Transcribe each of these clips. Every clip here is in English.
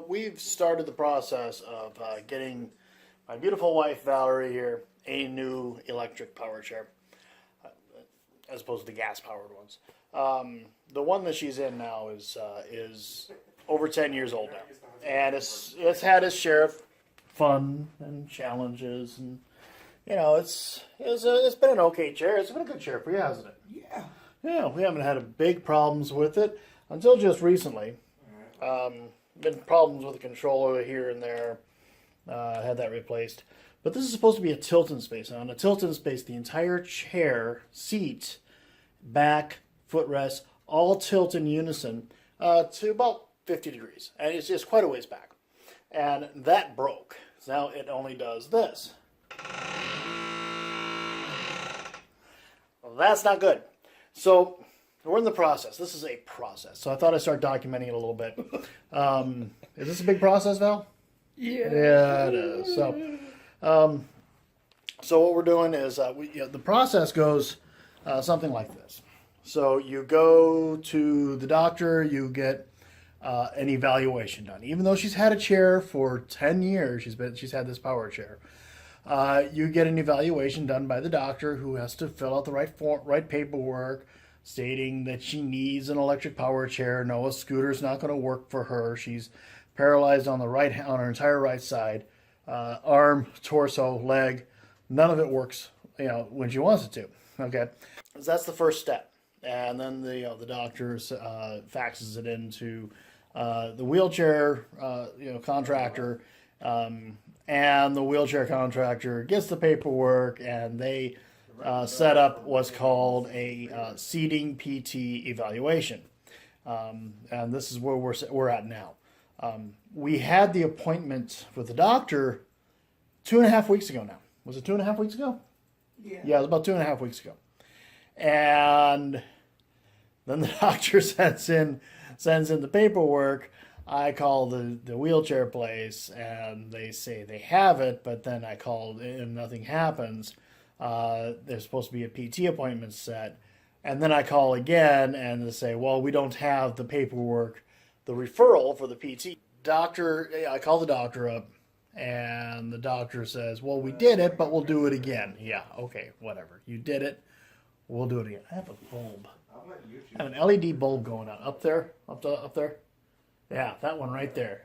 we've started the process of getting my beautiful wife Valerie here a new electric power chair, as opposed to the gas-powered ones. The one that she's in now is over 10 years old now, and it's had its share of fun and challenges, and it's been an okay chair. It's been a good chair for you, hasn't it? Yeah. Yeah, we haven't had big problems with it until just recently. Been problems with the controller here and there. Had that replaced. But this is supposed to be a tilt-in space. Now, on a tilt-in space, the entire chair, seat, back, footrest, all tilt in unison to about 50 degrees. And it's just quite a ways back. And that broke. So now it only does this. Well, that's not good. So we're in the process. This is a process. So I thought I'd start documenting it a little bit. Is this a big process, Val? Yeah. Yeah, it is. So what we're doing is the process goes something like this. So you go to the doctor, you get an evaluation done. Even though she's had a chair for 10 years, she's had this power chair. You get an evaluation done by the doctor, who has to fill out the right paperwork, stating that she needs an electric power chair. No, a scooter's not going to work for her. She's paralyzed on her entire right side, arm, torso, leg. None of it works, when she wants it to. Okay, so that's the first step, and then the doctor faxes it into the wheelchair contractor, and the wheelchair contractor gets the paperwork, and they set up what's called a seating PT evaluation, and this is where we're at now. We had the appointment with the doctor 2.5 weeks ago now. Was it 2.5 weeks ago? Yeah. Yeah, it was about 2.5 weeks ago. And then the doctor sends in the paperwork. I call the wheelchair place, and they say they have it, but then I called and nothing happens. There's supposed to be a PT appointment set. And then I call again, and they say, well, we don't have the paperwork, the referral for the PT. I call the doctor up, and the doctor says, well, we did it, but we'll do it again. Yeah, okay, whatever. You did it. We'll do it again. I have a bulb. I have an LED bulb going out. Up there? Up there? Yeah, that one right there.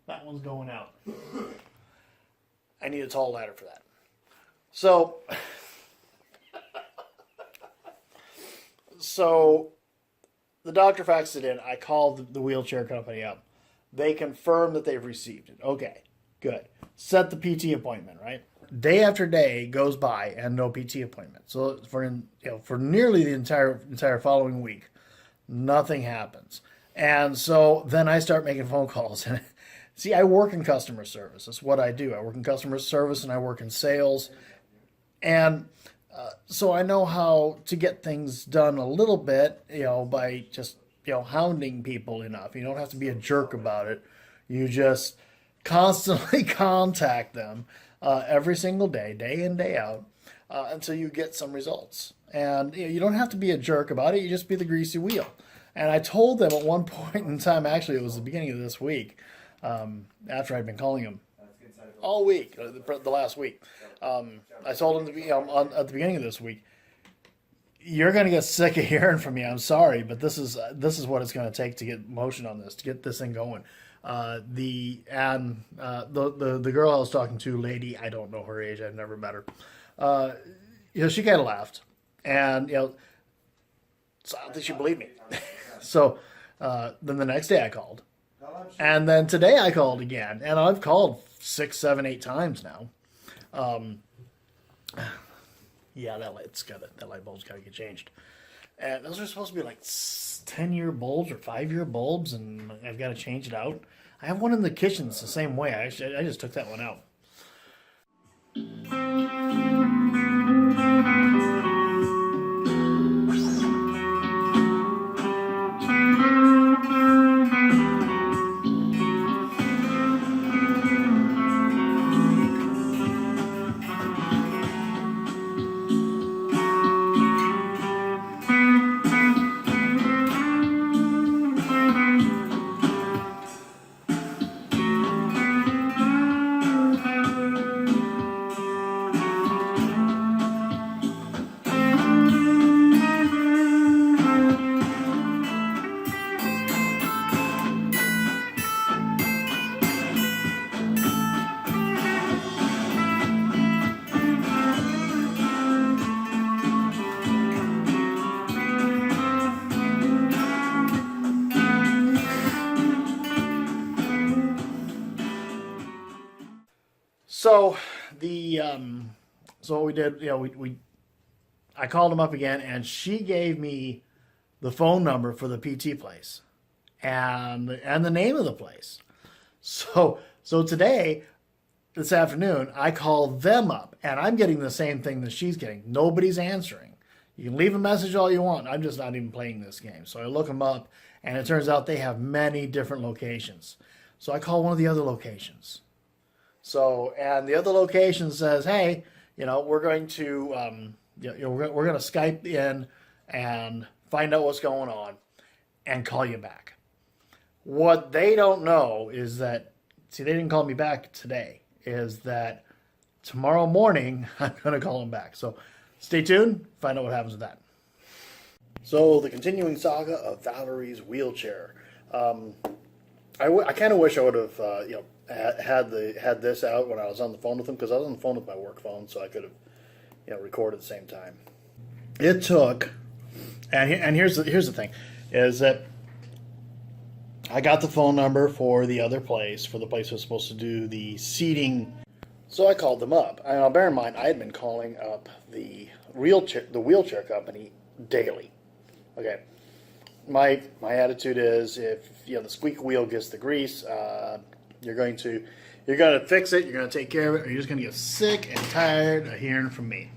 That one's going out. I need a tall ladder for that. So the doctor faxed it in. I called the wheelchair company up. They confirmed that they've received it. Okay, good. Set the PT appointment, right? Day after day goes by and no PT appointment. So for nearly the entire following week, nothing happens. And so then I start making phone calls. And see, I work in customer service. That's what I do. I work in customer service and I work in sales. And so I know how to get things done a little bit, by just, hounding people enough. You don't have to be a jerk about it. You just constantly contact them every single day, day in, day out, until you get some results. And you don't have to be a jerk about it. You just be the greasy wheel. And I told them at one point in time, actually it was the beginning of this week, after I'd been calling them all week, the last week. I told them at the beginning of this week, you're going to get sick of hearing from me. I'm sorry, but this is what it's going to take to get motion on this, to get this thing going. The girl I was talking to, lady, I don't know her age. I've never met her. She kind of laughed, and so I don't think she believed me. So then the next day I called, and then today I called again, and I've called 6, 7, 8 times now. Yeah, that light bulb's got to get changed. And those are supposed to be like 10-year bulbs or 5-year bulbs, and I've got to change it out. I have one in the kitchen that's the same way. I just took that one out. So the so what we did, we I called them up again, and she gave me the phone number for the PT place and the name of the place. So today, this afternoon, I call them up, and I'm getting the same thing that she's getting. Nobody's answering. You can leave a message all you want. I'm just not even playing this game. So I look them up, and it turns out they have many different locations. So I call one of the other locations. So, and the other location says, hey, we're going to, we're going to Skype in and find out what's going on and call you back. What they don't know is that, see, they didn't call me back today, is that tomorrow morning I'm going to call them back. So stay tuned, find out what happens with that. So the continuing saga of Valerie's wheelchair. I kind of wish I would have, had this out when I was on the phone with them, because I was on the phone with my work phone, so I could have, recorded at the same time. It took, and here's the thing, is that I got the phone number for the other place, for the place that was supposed to do the seating. So I called them up. And I'll bear in mind, I had been calling up the wheelchair company daily. Okay. My attitude is, if the squeak wheel gets the grease, you're going to fix it, you're going to take care of it, or you're just going to get sick and tired of hearing from me.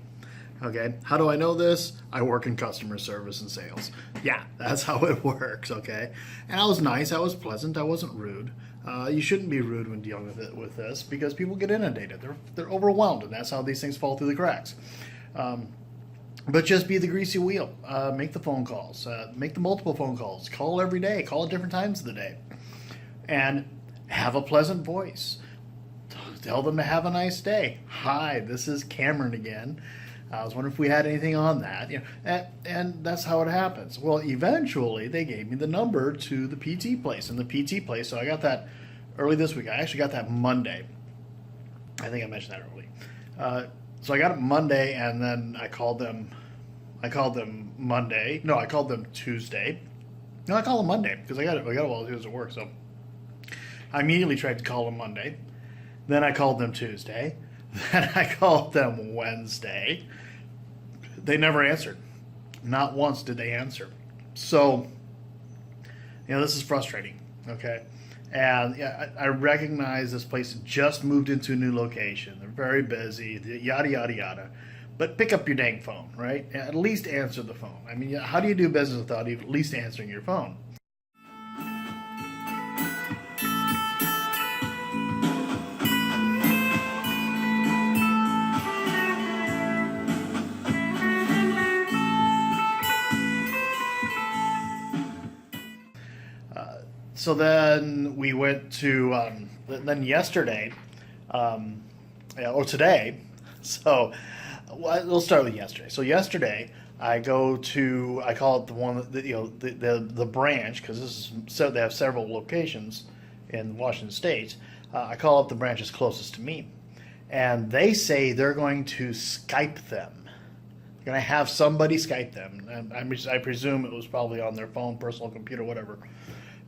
Okay, how do I know this? I work in customer service and sales. Yeah, that's how it works. Okay, and I was nice, I was pleasant, I wasn't rude. You shouldn't be rude when dealing with this, because people get inundated. They're overwhelmed, and that's how these things fall through the cracks. But just be the greasy wheel. Make the phone calls. Make the multiple phone calls. Call every day. Call at different times of the day, and have a pleasant voice. Tell them to have a nice day. Hi, this is Cameron again. I was wondering if we had anything on that. And that's how it happens. Well, eventually they gave me the number to the PT place. And the PT place, so I got that early this week. I actually got that Monday. I think I mentioned that early. So I got it Monday, and then I called them Monday. No, I called them Tuesday. No, I called them Monday, because I got it while I was at work. So I immediately tried to call them Monday. Then I called them Tuesday. Then I called them Wednesday. They never answered. Not once did they answer. So, this is frustrating, okay? And I recognize this place just moved into a new location. They're very busy, yada, yada, yada. But pick up your dang phone, right? At least answer the phone. I mean, how do you do business without at least answering your phone? So then we went to, then yesterday, or today, so we'll start with yesterday. So yesterday, I call it the one, the branch, because they have several locations in Washington State. I call up the branches closest to me, and they say they're going to Skype them. They're going to have somebody Skype them, and I presume it was probably on their phone, personal computer, whatever,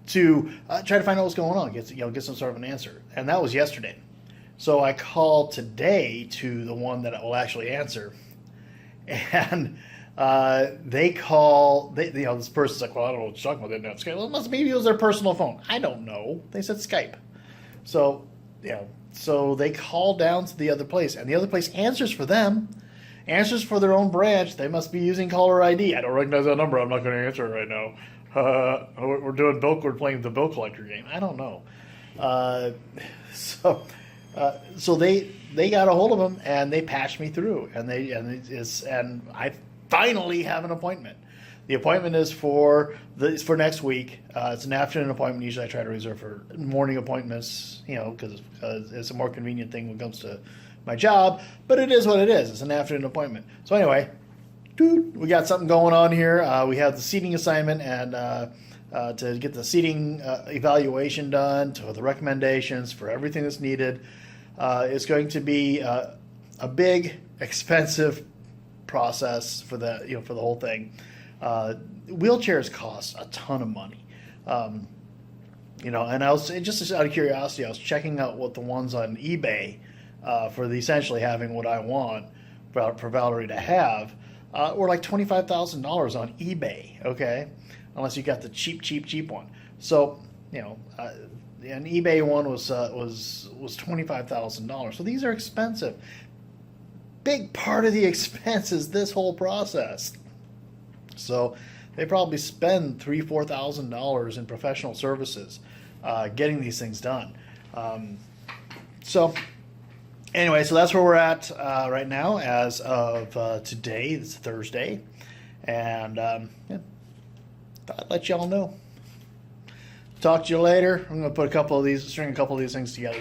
to try to find out what's going on, get some sort of an answer. And that was yesterday. So I called today to the one that will actually answer, and this person's like, well, I don't know what you're talking about. They didn't have Skype. Well, maybe it was their personal phone. I don't know. They said Skype. So, so they call down to the other place, and the other place answers for them, answers for their own branch. They must be using caller ID. I don't recognize that number. I'm not going to answer it right now. We're playing the bill collector game. I don't know. So they got a hold of them, and they patched me through, and I finally have an appointment. The appointment is for next week. It's an afternoon appointment. Usually I try to reserve for morning appointments, because it's a more convenient thing when it comes to my job. But it is what it is. It's an afternoon appointment. So anyway, we got something going on here. We have the seating assignment, and to get the seating evaluation done, to the recommendations for everything that's needed. It's going to be a big, expensive process for the whole thing. Wheelchairs cost a ton of money. And I was just out of curiosity, I was checking out what the ones on eBay for essentially having what I want for Valerie to have, were like $25,000 on eBay. Okay, unless you got the cheap one. So an eBay one was $25,000. So these are expensive. Big part of the expense is this whole process. So they probably spend $3,000-$4,000 in professional services getting these things done. So anyway, so that's where we're at right now as of today. It's Thursday, and thought I'd let y'all know. Talk to you later. I'm going to put string a couple of these things together.